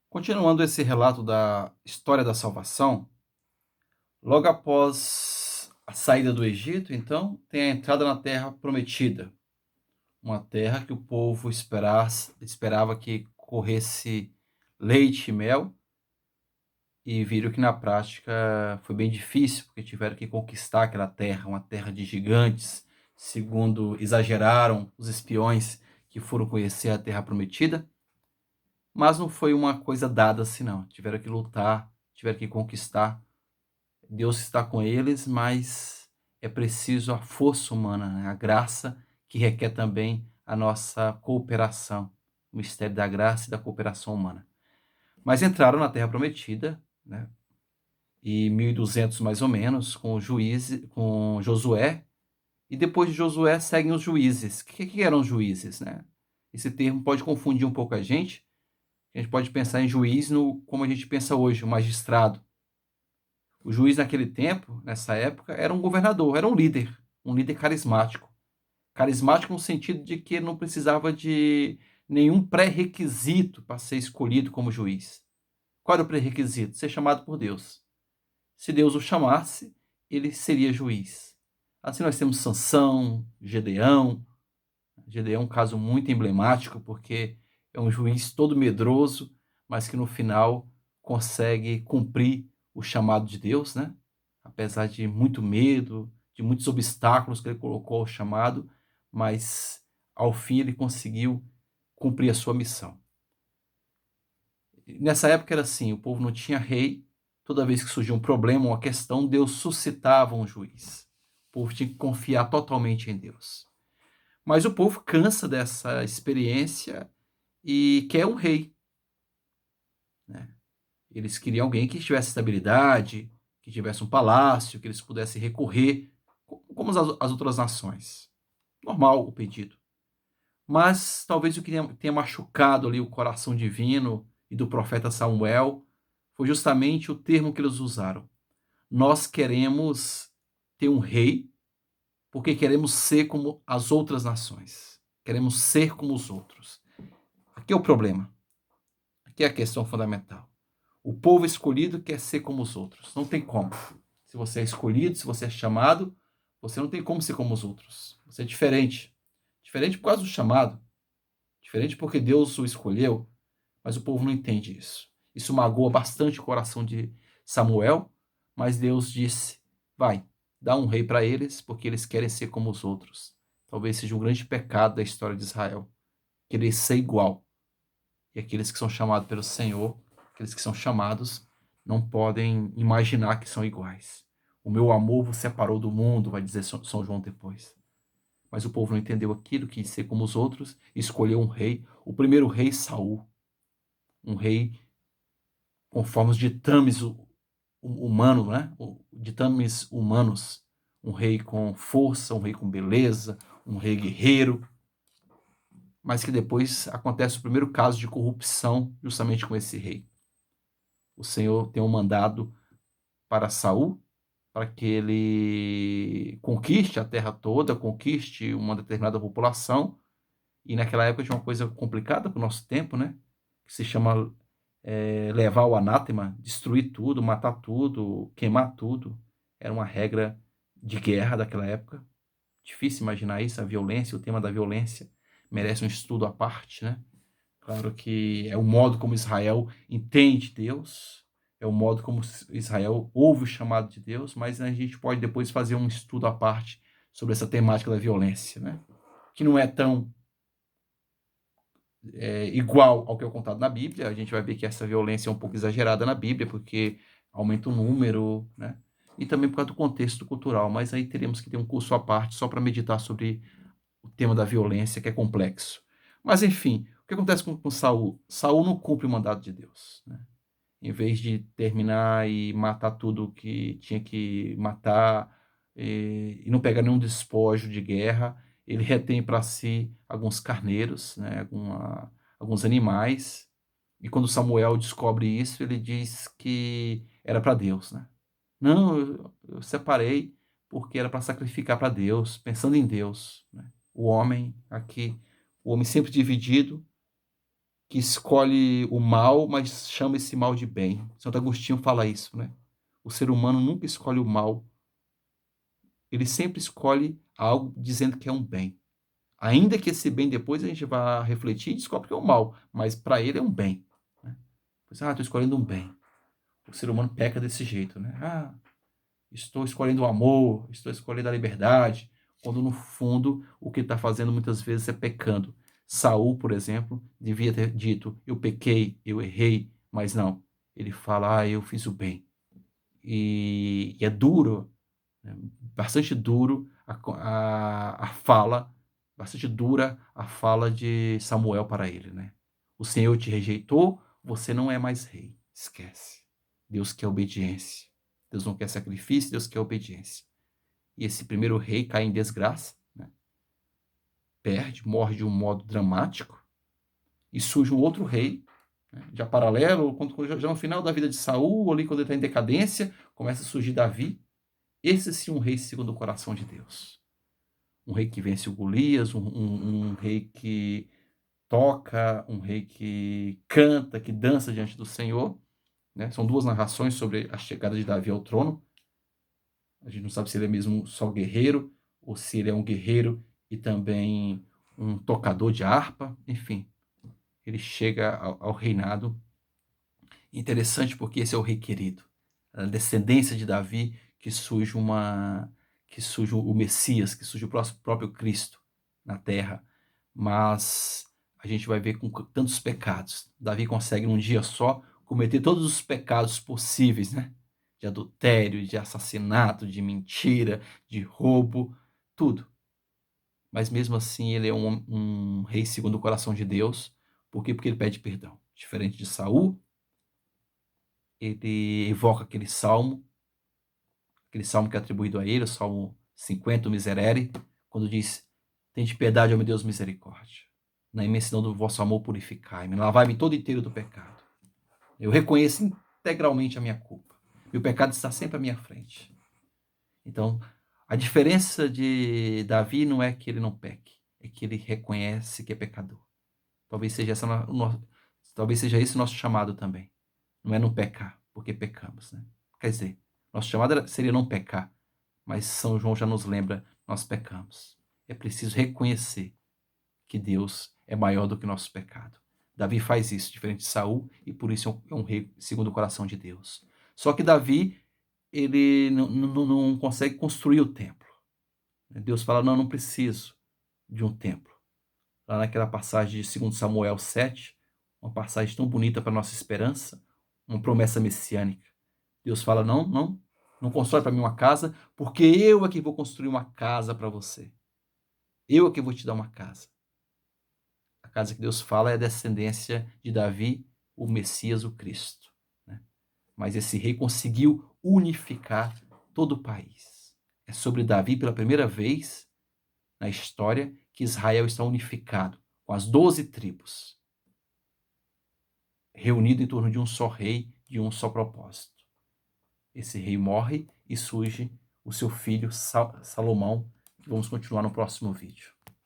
Continuando esse relato da história da salvação, logo após a saída do Egito, então, tem a entrada na terra prometida, uma terra que o povo esperava que corresse leite e mel, e viram que na prática foi bem difícil, porque tiveram que conquistar aquela terra, uma terra de gigantes, segundo exageraram os espiões que foram conhecer a terra prometida. Mas não foi uma coisa dada assim, não. Tiveram que lutar, tiveram que conquistar. Deus está com eles, mas é preciso a força humana, né? A graça que requer também a nossa cooperação, o mistério da graça e da cooperação humana. Mas entraram na Terra Prometida, né? E 1200 mais ou menos, com Josué, e depois de Josué seguem os juízes. O que eram os juízes, né? Esse termo pode confundir um pouco a gente. A gente pode pensar em juiz como a gente pensa hoje, o magistrado. O juiz naquele tempo, nessa época, era um governador, era um líder carismático. Carismático no sentido de que ele não precisava de nenhum pré-requisito para ser escolhido como juiz. Qual era o pré-requisito? Ser chamado por Deus. Se Deus o chamasse, ele seria juiz. Assim nós temos Sansão, Gedeão. Gedeão é um caso muito emblemático, porque é um juiz todo medroso, mas que no final consegue cumprir o chamado de Deus, né? Apesar de muito medo, de muitos obstáculos que ele colocou ao chamado, mas ao fim ele conseguiu cumprir a sua missão. Nessa época era assim, o povo não tinha rei, toda vez que surgia um problema, uma questão, Deus suscitava um juiz. O povo tinha que confiar totalmente em Deus. Mas o povo cansa dessa experiência e quer um rei, né? Eles queriam alguém que tivesse estabilidade, que tivesse um palácio, que eles pudessem recorrer, como as outras nações. Normal o pedido. Mas talvez o que tenha machucado ali o coração divino e do profeta Samuel foi justamente o termo que eles usaram. Nós queremos ter um rei porque queremos ser como as outras nações. Queremos ser como os outros. Aqui é o problema. Aqui é a questão fundamental. O povo escolhido quer ser como os outros. Não tem como. Se você é escolhido, se você é chamado, você não tem como ser como os outros. Você é diferente. Diferente por causa do chamado. Diferente porque Deus o escolheu, mas o povo não entende isso. Isso magoa bastante o coração de Samuel, mas Deus disse: vai, dá um rei para eles, porque eles querem ser como os outros. Talvez seja um grande pecado da história de Israel, querer ser igual. E aqueles que são chamados pelo Senhor, aqueles que são chamados, não podem imaginar que são iguais. O meu amor vos separou do mundo, vai dizer São João depois. Mas o povo não entendeu aquilo, quis ser como os outros, escolheu um rei, o primeiro rei Saul, um rei com formas de ditames humano, né? Ditames humanos, um rei com força, um rei com beleza, um rei guerreiro, mas que depois acontece o primeiro caso de corrupção justamente com esse rei. O Senhor tem um mandado para Saul, para que ele conquiste a terra toda, conquiste uma determinada população, e naquela época tinha uma coisa complicada para o nosso tempo, né? Que se chama levar o anátema, destruir tudo, matar tudo, queimar tudo. Era uma regra de guerra daquela época. Difícil imaginar isso, a violência, o tema da violência merece um estudo à parte, né? Claro que é o modo como Israel entende Deus, é o modo como Israel ouve o chamado de Deus, mas a gente pode depois fazer um estudo à parte sobre essa temática da violência, né? Que não é tão igual ao que é contado na Bíblia. A gente vai ver que essa violência é um pouco exagerada na Bíblia, porque aumenta o número, né? E também por causa do contexto cultural, mas aí teremos que ter um curso à parte só para meditar sobre o tema da violência, que é complexo. Mas enfim, o que acontece com Saul? Saul não cumpre o mandato de Deus, né? Em vez de terminar e matar tudo que tinha que matar e não pegar nenhum despojo de guerra, ele retém para si alguns carneiros, né, alguns animais. E quando Samuel descobre isso, ele diz que era para Deus, né? Não, eu separei porque era para sacrificar para Deus, pensando em Deus, né? O homem aqui, o homem sempre dividido, que escolhe o mal, mas chama esse mal de bem. Santo Agostinho fala isso, né? O ser humano nunca escolhe o mal, ele sempre escolhe algo dizendo que é um bem. Ainda que esse bem depois a gente vá refletir e descobre que é um mal, mas para ele é um bem. Né? Estou escolhendo um bem. O ser humano peca desse jeito, né? Estou escolhendo o amor, estou escolhendo a liberdade, quando no fundo o que está fazendo muitas vezes é pecando. Saul, por exemplo, devia ter dito: eu pequei, eu errei, mas não. Ele fala: eu fiz o bem. E é duro, né? Bastante duro a fala, bastante dura a fala de Samuel para ele, né? O Senhor te rejeitou, você não é mais rei. Esquece. Deus quer obediência. Deus não quer sacrifício, Deus quer obediência. E esse primeiro rei cai em desgraça, né? Perde, morre de um modo dramático, e surge um outro rei, né? Já paralelo, já no final da vida de Saul, ali quando ele está em decadência, começa a surgir Davi. Esse sim, um rei segundo o coração de Deus. Um rei que vence o Golias, um rei que toca, um rei que canta, que dança diante do Senhor. Né? São duas narrações sobre a chegada de Davi ao trono. A gente não sabe se ele é mesmo só guerreiro, ou se ele é um guerreiro e também um tocador de harpa. Enfim, ele chega ao reinado. Interessante porque esse é o rei querido. A descendência de Davi que surge o Messias, que surge o próprio Cristo na terra. Mas a gente vai ver com tantos pecados. Davi consegue num dia só cometer todos os pecados possíveis, né? De adultério, de assassinato, de mentira, de roubo, tudo. Mas mesmo assim ele é um rei segundo o coração de Deus. Por quê? Porque ele pede perdão. Diferente de Saul, ele evoca aquele salmo que é atribuído a ele, o Salmo 50, o Miserere, quando diz: tende piedade, ó meu Deus, misericórdia. Na imensidão do vosso amor purificai-me, lavai-me todo inteiro do pecado. Eu reconheço integralmente a minha culpa. Meu pecado está sempre à minha frente. Então, a diferença de Davi não é que ele não peque, é que ele reconhece que é pecador. Talvez seja, talvez seja esse o nosso chamado também. Não é não pecar, porque pecamos, né? Quer dizer, nosso chamado seria não pecar, mas São João já nos lembra, nós pecamos. É preciso reconhecer que Deus é maior do que nosso pecado. Davi faz isso, diferente de Saul, e por isso é um rei segundo o coração de Deus. Só que Davi, ele não consegue construir o templo. Deus fala: não preciso de um templo. Lá naquela passagem de 2 Samuel 7, uma passagem tão bonita para a nossa esperança, uma promessa messiânica. Deus fala: não constrói para mim uma casa, porque eu é que vou construir uma casa para você. Eu é que vou te dar uma casa. A casa que Deus fala é a descendência de Davi, o Messias, o Cristo. Né? Mas esse rei conseguiu unificar todo o país. É sobre Davi, pela primeira vez na história, que Israel está unificado, com as 12 tribos, reunido em torno de um só rei, de um só propósito. Esse rei morre e surge o seu filho Salomão, que vamos continuar no próximo vídeo.